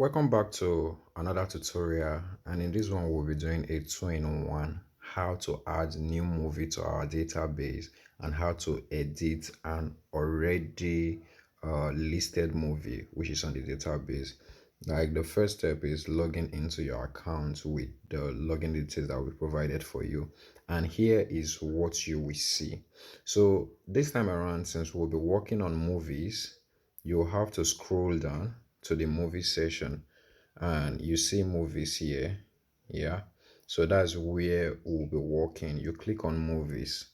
Welcome back to another tutorial, and in this one we'll be doing a two-in-one: how to add new movie to our database and how to edit an already listed movie which is on the database. Like, the first step is logging into your account with the login details that we provided for you, and here is what you will see. So this time around, since we'll be working on movies, you'll have to scroll down to the movie section and you see movies here. Yeah, so that's where we'll be working. You click on movies.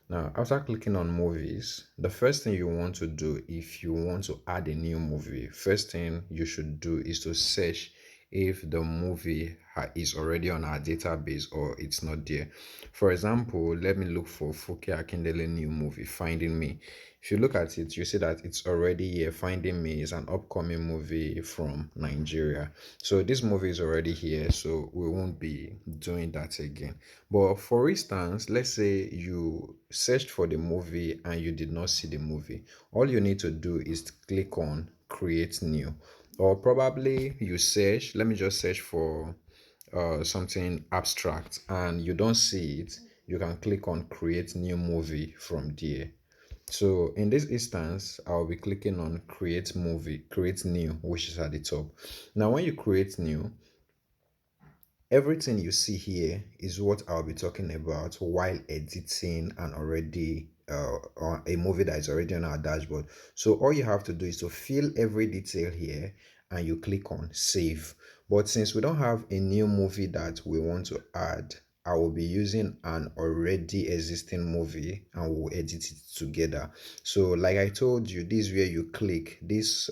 Now, after clicking on movies, the first thing you want to do, if you want to add a new movie, first thing you should do is to search if the movie is already on our database or it's not there. For example, let me look for Fuke Akindele new movie, Finding Me. If you look at it, you see that it's already here. Finding Me is an upcoming movie from Nigeria. So this movie is already here, so we won't be doing that again. But for instance, let's say you searched for the movie and you did not see the movie. All you need to do is click on create new. Or probably you search, let me just search for something abstract and you don't see it, you can click on create new movie from there. So in this instance, I'll be clicking on create movie, create new, which is at the top. Now, when you create new, everything you see here is what I'll be talking about while editing an already or a movie that is already on our dashboard. So all you have to do is to fill every detail here and you click on save. But since we don't have a new movie that we want to add, I will be using an already existing movie and we'll edit it together. So like I told you, this is where you click this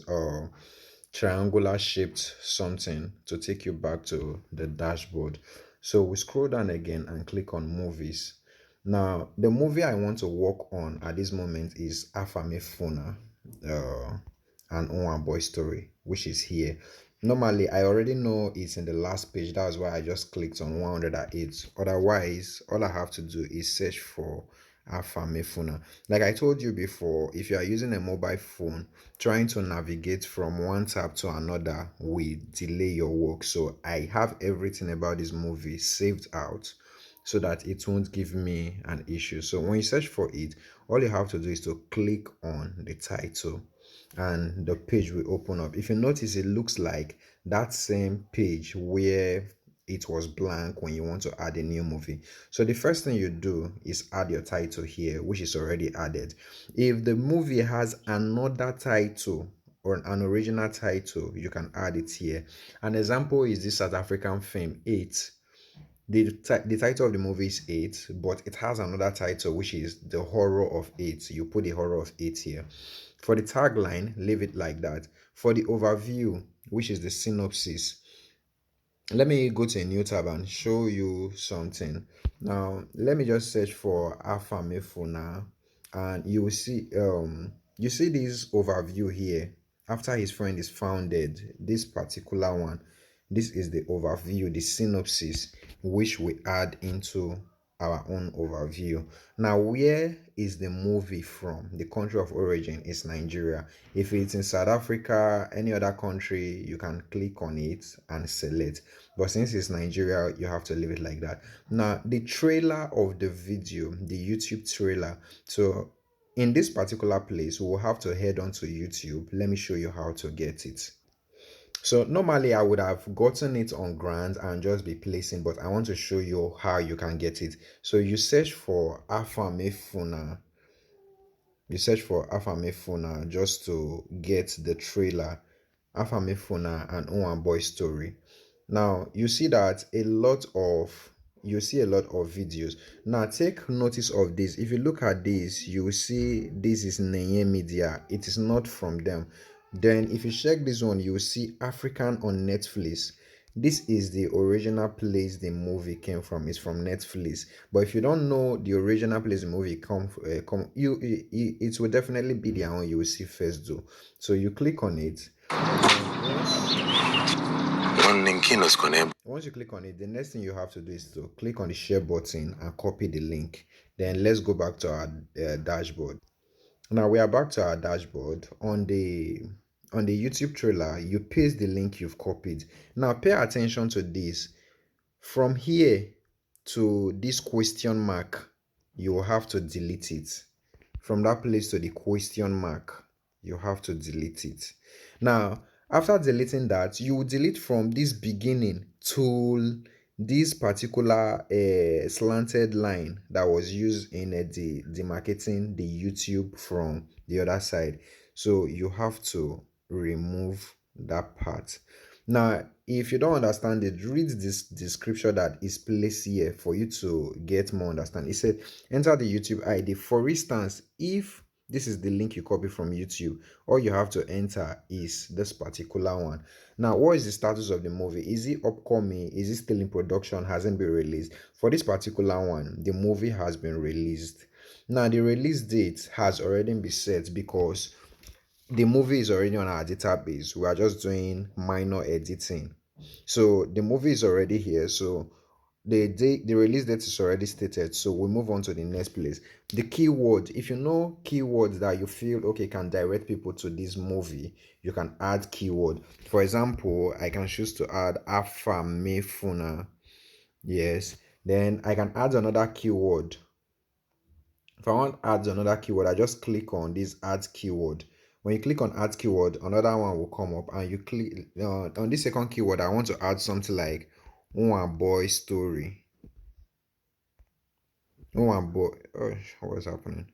triangular shaped something to take you back to the dashboard. So we scroll down again and click on movies. Now, the movie I want to work on at this moment is Afame Funa, and One Boy Story, which is here. Normally, I already know it's in the last page. That's why I just clicked on 108. Otherwise, all I have to do is search for Afame Funa. Like I told you before, if you are using a mobile phone, trying to navigate from one tab to another will delay your work. So I have everything about this movie saved out so that it won't give me an issue. So when you search for it, all you have to do is to click on the title and the page will open up. If you notice, it looks like that same page where it was blank when you want to add a new movie. So the first thing you do is add your title here, which is already added. If the movie has another title or an original title, you can add it here. An example is this South African film 8. The title of the movie is 8, but it has another title which is The Horror of 8. You put The Horror of 8 here. For the tagline, leave it like that. For the overview, which is the synopsis, let me go to a new tab and show you something. Now, let me just search for Afamefuna and you will see you see this overview here. After his friend is founded, this particular one, this is the overview, the synopsis, which we add into our own overview. Now, where is the movie from? The country of origin is Nigeria. If it's in South Africa, any other country, you can click on it and select. But since it's Nigeria, you have to leave it like that. Now, the trailer of the video, the YouTube trailer. So in this particular place, we'll have to head on to YouTube. Let me show you how to get it. So normally I would have gotten it on Grant and just be placing, but I want to show you how you can get it. So you search for Afamefuna. You search for Afamefuna just to get the trailer. Afamefuna and One Boy Story. Now you see that you see a lot of videos. Now take notice of this. If you look at this, you will see this is Neye Media. It is not from them. Then if you check this one, you will see African on Netflix. This is the original place the movie came from. It's from Netflix. But if you don't know the original place the movie it will definitely be the one you will see first though. So you click on it. Once you click on it, the next thing you have to do is to click on the share button and copy the link. Then let's go back to our dashboard. Now we are back to our dashboard. On the on the YouTube trailer, you paste the link you've copied. Now pay attention to this. From here to this question mark, you will have to delete it. From that place to the question mark, you have to delete it. Now, after deleting that, you will delete from this beginning to this particular slanted line that was used in the demarcating the YouTube from the other side. So you have to remove that part. Now, if you don't understand it, read this description that is placed here for you to get more understanding. It said, enter the YouTube ID. For instance, if this is the link you copy from YouTube, all you have to enter is this particular one. Now, what is the status of the movie? Is it upcoming? Is it still in production? Hasn't been released? For this particular one, the movie has been released. Now, the release date has already been set because the movie is already on our database. We are just doing minor editing. So the movie is already here. So the release date is already stated. So we move on to the next place. The keyword. If you know keywords that you feel okay can direct people to this movie, you can add keyword. For example, I can choose to add Afa Mefuna. Yes. Then I can add another keyword. If I want to add another keyword, I just click on this add keyword. When you click on add keyword, another one will come up, and you click on this second keyword. I want to add something like one boy story. One boy. Oh, what's happening?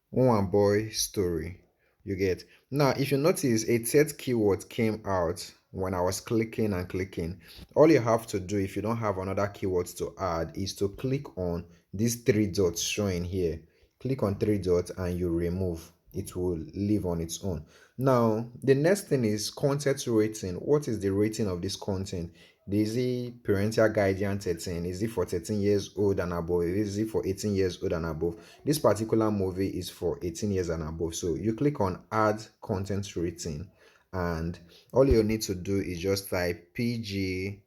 One boy story. You get. Now, if you notice, a third keyword came out when I was clicking and clicking. All you have to do if you don't have another keyword to add is to click on these three dots showing here. Click on three dots and you remove. It will leave on its own. Now, the next thing is content rating. What is the rating of this content? Is it parental guardian 13? Is it for 13 years old and above? Is it for 18 years old and above? This particular movie is for 18 years and above. So you click on add content rating, and all you need to do is just type PG/18,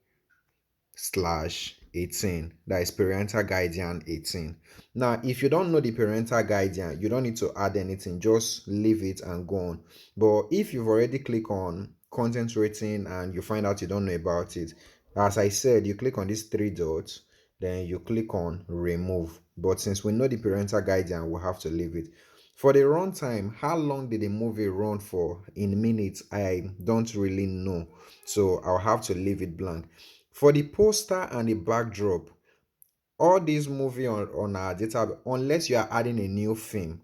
that is parental guardian 18. Now if you don't know the parental guardian, you don't need to add anything, just leave it and go on. But if you've already clicked on content rating and you find out you don't know about it, as I said, you click on these three dots, then you click on remove. But since we know the parental guardian, we'll have to leave it. For the runtime, how long did the movie run for in minutes? I don't really know, so I'll have to leave it blank. For the poster and the backdrop, all these movie on our data, unless you are adding a new film,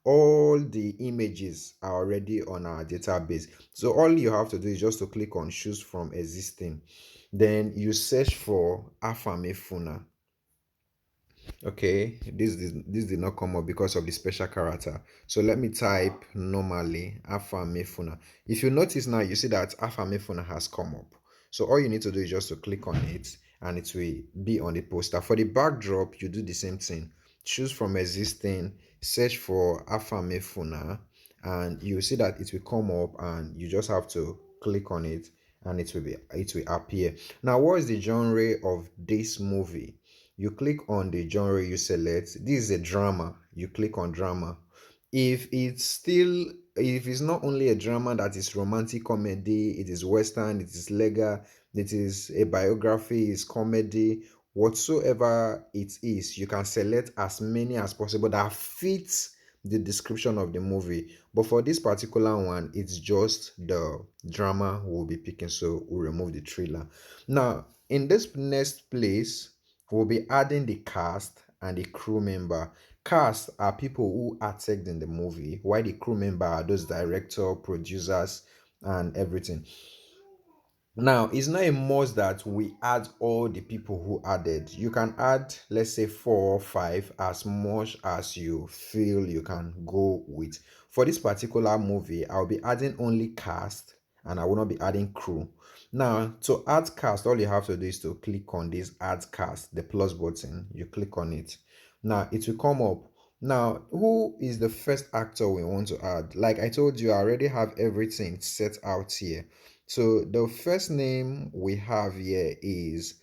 all the images are already on our database. So all you have to do is just to click on choose from existing. Then you search for Afamefuna. Okay, this did not come up because of the special character. So let me type normally Afamefuna. If you notice now, you see that Afamefuna has come up. So all you need to do is just to click on it and it will be on the poster. For the backdrop, you do the same thing. Choose from existing, search for Afamefuna, and you see that it will come up and you just have to click on it and it will appear. Now, what is the genre of this movie? You click on the genre you select. This is a drama. You click on drama. If it's not only a drama that is romantic comedy, it is western, it is legal, it is a biography, it's comedy, whatsoever it is, you can select as many as possible that fits the description of the movie. But for this particular one, it's just the drama we'll be picking, so we'll remove the thriller. Now, in this next place, we'll be adding the cast and the crew member. Cast are people who acted in the movie, while the crew member are those director, producers, and everything. Now, it's not a must that we add all the people who added. You can add, let's say, 4 or 5, as much as you feel you can go with. For this particular movie, I'll be adding only cast and I will not be adding crew. Now, to add cast, all you have to do is to click on this add cast, the plus button. You click on it. Now, it will come up. Now, who is the first actor we want to add? Like I told you, I already have everything set out here. So the first name we have here is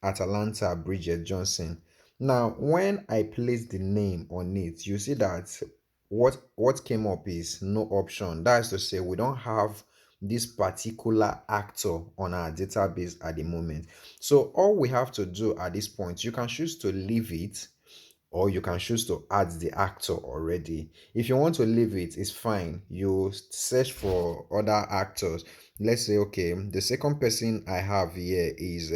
Atalanta Bridget Johnson. Now, when I place the name on it, you see that what came up is no option. That is to say, we don't have this particular actor on our database at the moment. So all we have to do at this point, you can choose to leave it, or you can choose to add the actor already. If you want to leave it, it's fine. You search for other actors. Let's say, okay, the second person I have here is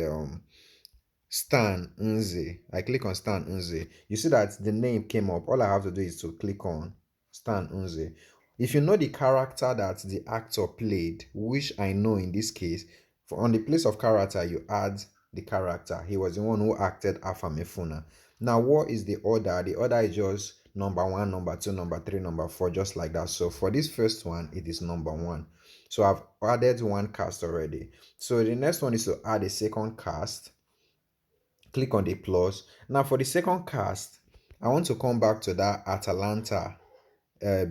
Stan Nze. I click on Stan Nze. You see that the name came up. All I have to do is to click on Stan Nze. If you know the character that the actor played, which I know in this case, for on the place of character, you add the character. He was the one who acted Alpha Mefuna. Now, what is the order? The order is just number one, number two, number three, number four, just like that. So for this first one, it is number one. So I've added one cast already. So the next one is to add a second cast. Click on the plus. Now for the second cast, I want to come back to that Atalanta,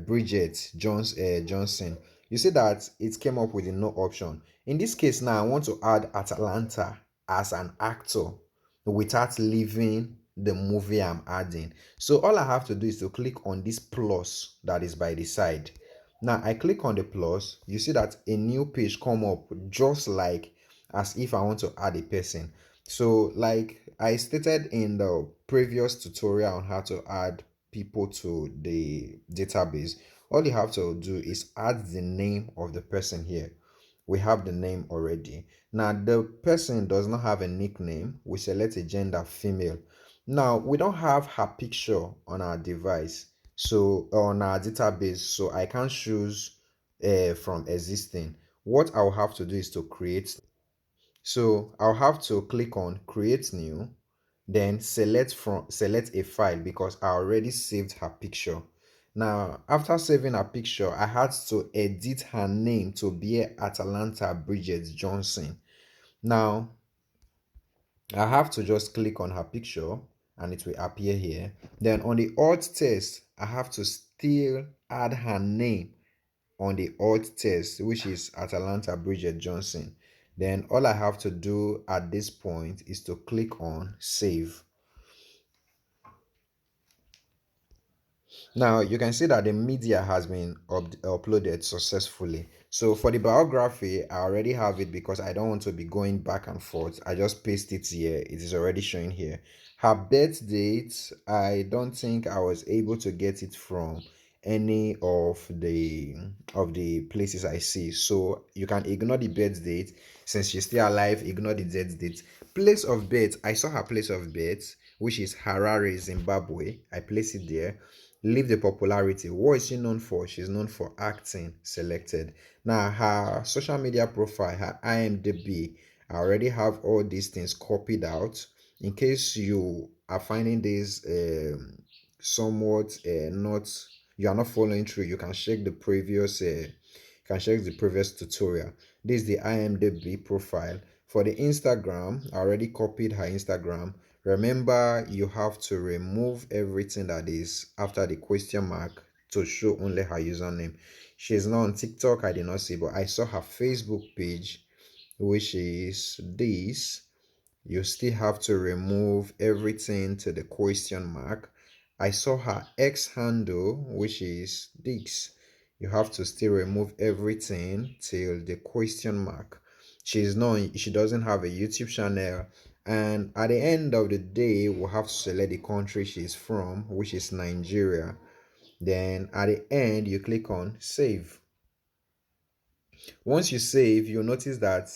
Bridget Johnson. You see that it came up with a no option. In this case now, I want to add Atalanta as an actor without leaving the movie I'm adding. So all I have to do is to click on this plus that is by the side. Now I click on the plus. You see that a new page come up, just like as if I want to add a person. So like I stated in the previous tutorial on how to add people to the database, all you have to do is add the name of the person here. We have the name already. Now the person does not have a nickname. We select a gender female. Now we don't have her picture on our device, so on our database, so I can't choose from existing. What I'll have to do is to create. So I'll have to click on create new, then select a file because I already saved her picture. Now after saving her picture, I had to edit her name to be Atalanta Bridget Johnson. Now I have to just click on her picture and it will appear here. Then on the alt text, I have to still add her name on the alt text, which is Atalanta Bridget Johnson. Then all I have to do at this point is to click on save. Now you can see that the media has been uploaded successfully. So for the biography, I already have it because I don't want to be going back and forth. I just paste it here. It is already showing here. Her birth date, I don't think I was able to get it from any of the places I see. So you can ignore the birth date since she's still alive. Ignore the death date. Place of birth, I saw her place of birth, which is Harare, Zimbabwe. I place it there. Leave the popularity. What is she known for? She's known for acting. Selected. Now her social media profile, her IMDb, I already have all these things copied out. In case you are finding this somewhat not, you are not following through, you can check the previous tutorial. This is the IMDb profile. For the Instagram, I already copied her Instagram. Remember, you have to remove everything that is after the question mark to show only her username. She's not on TikTok, I did not see, but I saw her Facebook page, which is this. You still have to remove everything to the question mark. I saw her X handle, which is this. You have to still remove everything till the question mark. She doesn't have a YouTube channel. And at the end of the day, we'll have to select the country she's from, which is Nigeria. Then at the end, you click on save. Once you save, you'll notice that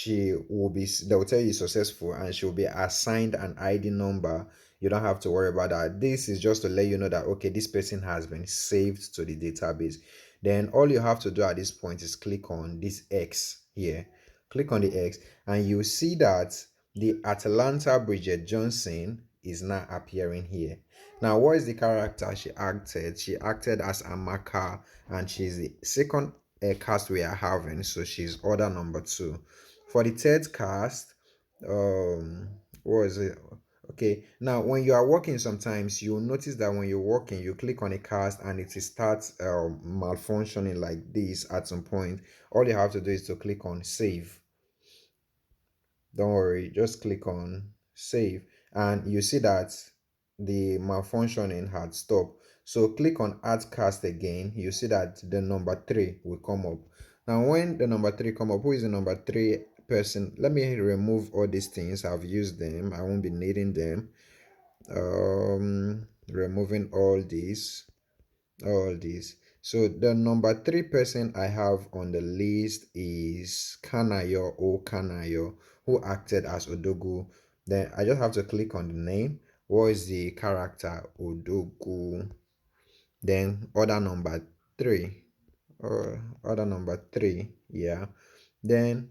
they will tell you successful and she will be assigned an ID number. You don't have to worry about that. This is just to let you know that okay, this person has been saved to the database. Then all you have to do at this point is click on this X here. Click on the X and you see that the Atlanta Bridget Johnson is now appearing here. Now what is the character she acted? She acted as Amaka and she's the second cast we are having, so she's order number 2. For the third cast, what is it? Okay, now when you are working, sometimes you'll notice that when you're working, you click on a cast and it starts malfunctioning like this at some point. All you have to do is to click on save. Don't worry, just click on save and you see that the malfunctioning had stopped. So click on add cast again. You see that the number 3 will come up. Now, when the number three come up, who is the number three person? Let me remove all these things. I've used them. I won't be needing them. Removing all these. So the number three person I have on the list is Kanayo, who acted as Odogu. Then I just have to click on the name. What is the character? Odogu. Then three, order number three, yeah. Then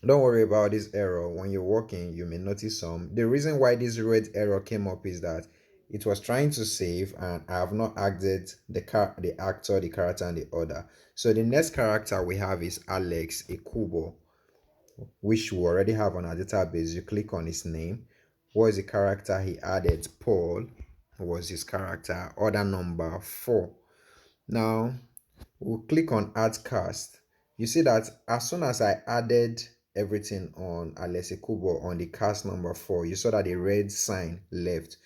don't worry about this error. When you're working, you may notice some. The reason why this red error came up is that it was trying to save and I have not added the actor, the character, and the order. So the next character we have is Alex Ekubo, which we already have on our database. You click on his name. What is the character he added? Paul was his character. Order number 4. Now we'll click on add cast. You see that as soon as I added everything on Alessi Kubo on the cast number 4, you saw that the red sign left.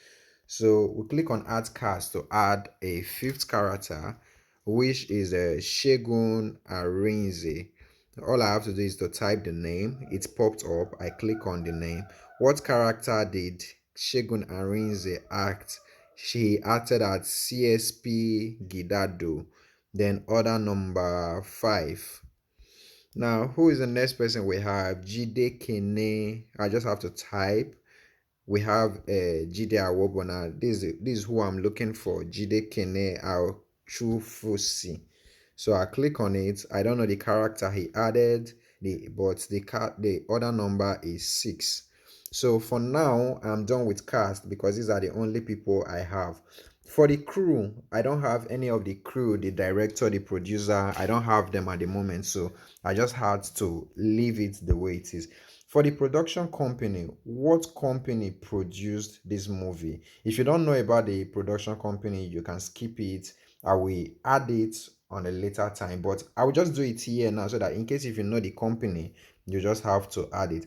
So we click on add cast to add a fifth character, which is Shegun Arinze. All I have to do is to type the name. It popped up. I click on the name. What character did Shegun Arinze act? She acted as CSP Gidado. Then order number 5. Now, who is the next person we have? Jide Kene. I just have to type. We have Jide Awobona. This is who I'm looking for. Jide Kene Achufusi. So I click on it. I don't know the character he added, but the order number is 6. So for now, I'm done with cast because these are the only people I have. For the crew, I don't have any of the crew, the director, the producer. I don't have them at the moment, so I just had to leave it the way it is. For the production company, what company produced this movie? If you don't know about the production company, you can skip it. I will add it on a later time, but I will just do it here now so that in case if you know the company, you just have to add it.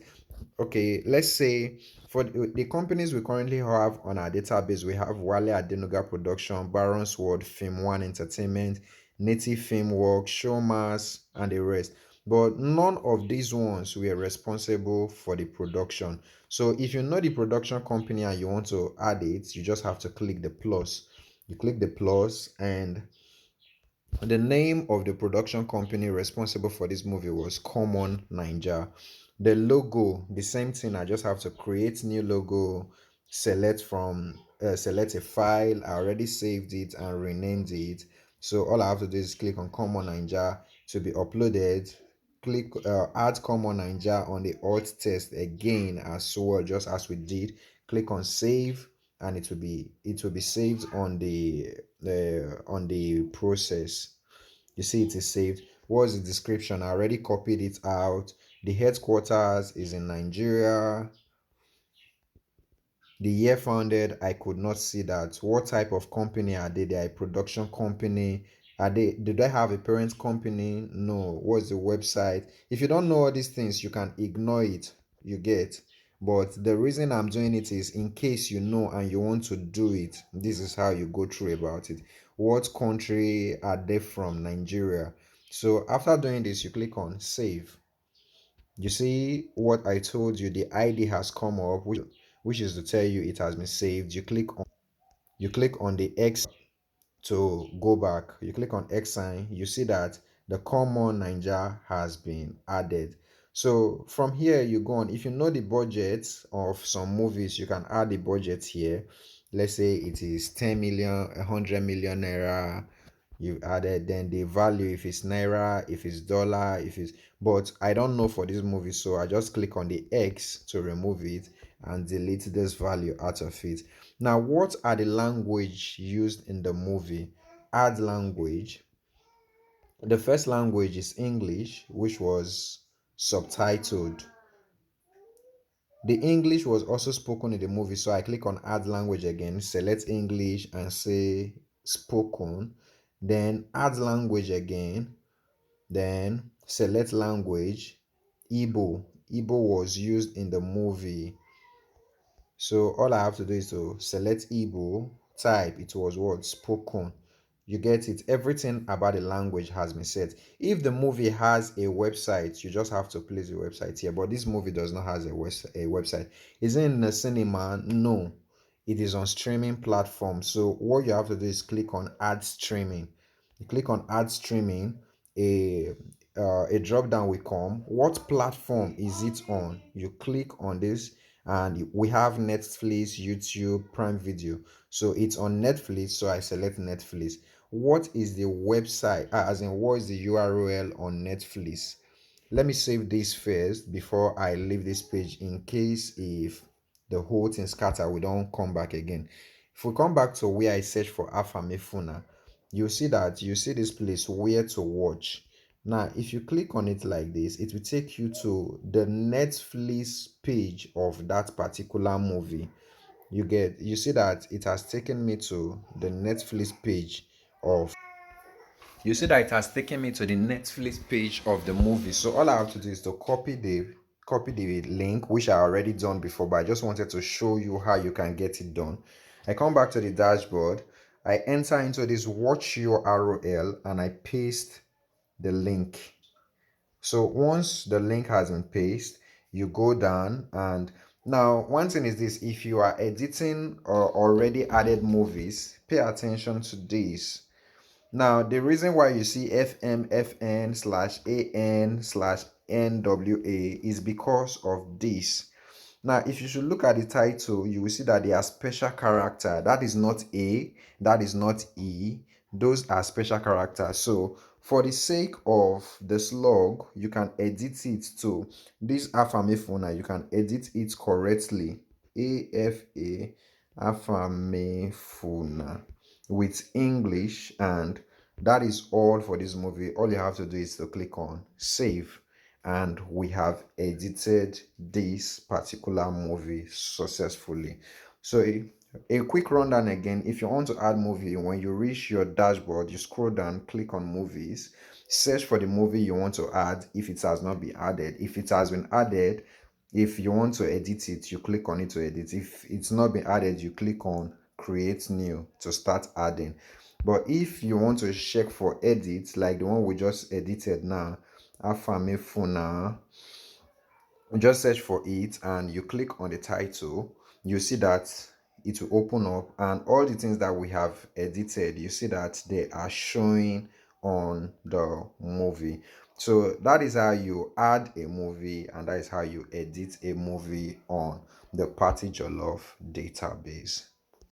Okay, let's say for the companies we currently have on our database, we have Wale Adenuga Production, Baron's World, Film One Entertainment, Native Film Work, Showmas, and the rest. But none of these ones were responsible for the production. So if you know the production company and you want to add it, you just have to click the plus. You click the plus, and the name of the production company responsible for this movie was Common Ninja. The logo, the same thing. I just have to create new logo, select a file. I already saved it and renamed it. So all I have to do is click on Common Ninja to be uploaded. Click add Common Ninja on the alt text again as well, just as we did. Click on save, and it will be saved on the process. You see it is saved. What's the description? I already copied it out. The headquarters is in Nigeria. The year founded, I could not see that. What type of company are they? They are a production company. Did they have a parent company? No. What's the website? If you don't know all these things, you can ignore it. You get. But the reason I'm doing it is in case you know and you want to do it, this is how you go through about it. What country are they from? Nigeria. So after doing this, you click on save. You see what I told you, the ID has come up, which is to tell you it has been saved. You click on the X to go back. You click on X sign, you see that the common Ninja has been added. So from here you go on. If you know the budget of some movies, you can add the budget here. Let's say it is 10 million, 100 million naira. You added then the value, if it's naira, if it's dollar, if it's, but I don't know for this movie, so I just click on the X to remove it and delete this value out of it. Now, what are the language used in the movie? Add language. The first language is English, which was subtitled. The English was also spoken in the movie, so I click on add language again, select English and say spoken, then add language again, then select language, Igbo. Igbo was used in the movie. So all I have to do is to select Igbo, type, it was what? Spoken. You get it? Everything about the language has been set. If the movie has a website, you just have to place the website here. But this movie does not have a website. Is it in the cinema? No. It is on streaming platform. So what you have to do is click on add streaming. You click on add streaming, a a drop down will come. What platform is it on? You click on this, and we have Netflix, YouTube, Prime Video. So it's on Netflix, so I select Netflix. What is the website, as in what is the URL on Netflix? Let me save this first before I leave this page, in case if the whole thing scatter, we don't come back again. If we come back to where I search for Afamefuna, you see that you see this place where to watch. Now if you click on it like this, it will take you to the Netflix page of that particular movie. You see that it has taken me to the Netflix page of you see that it has taken me to the Netflix page of the movie. So all I have to do is to copy the link, which I already done before, but I just wanted to show you how you can get it done. I come back to the dashboard, I enter into this watch URL, and I paste the link. So once the link has been pasted, you go down, and now one thing is this: if you are editing or already added movies, pay attention to this. Now, the reason why you see FMFN/AN/NWA is because of this. Now, if you should look at the title, you will see that they are special character. That is not A, that is not E. Those are special characters. So, for the sake of the slug, you can edit it to this Afamefuna. You can edit it correctly. AFA Afamefuna with English, and that is all for this movie. All you have to do is to click on save, and we have edited this particular movie successfully. So a quick rundown again: if you want to add movie, when you reach your dashboard, you scroll down, click on movies, search for the movie you want to add. If it has not been added, if it has been added, if you want to edit it, you click on it to edit. If it's not been added, you click on create new to start adding. But if you want to check for edits, like the one we just edited now, Afamefuna, just search for it and you click on the title. You see that it will open up, and all the things that we have edited, you see that they are showing on the movie. So that is how you add a movie, and that is how you edit a movie on the Party Jollof database.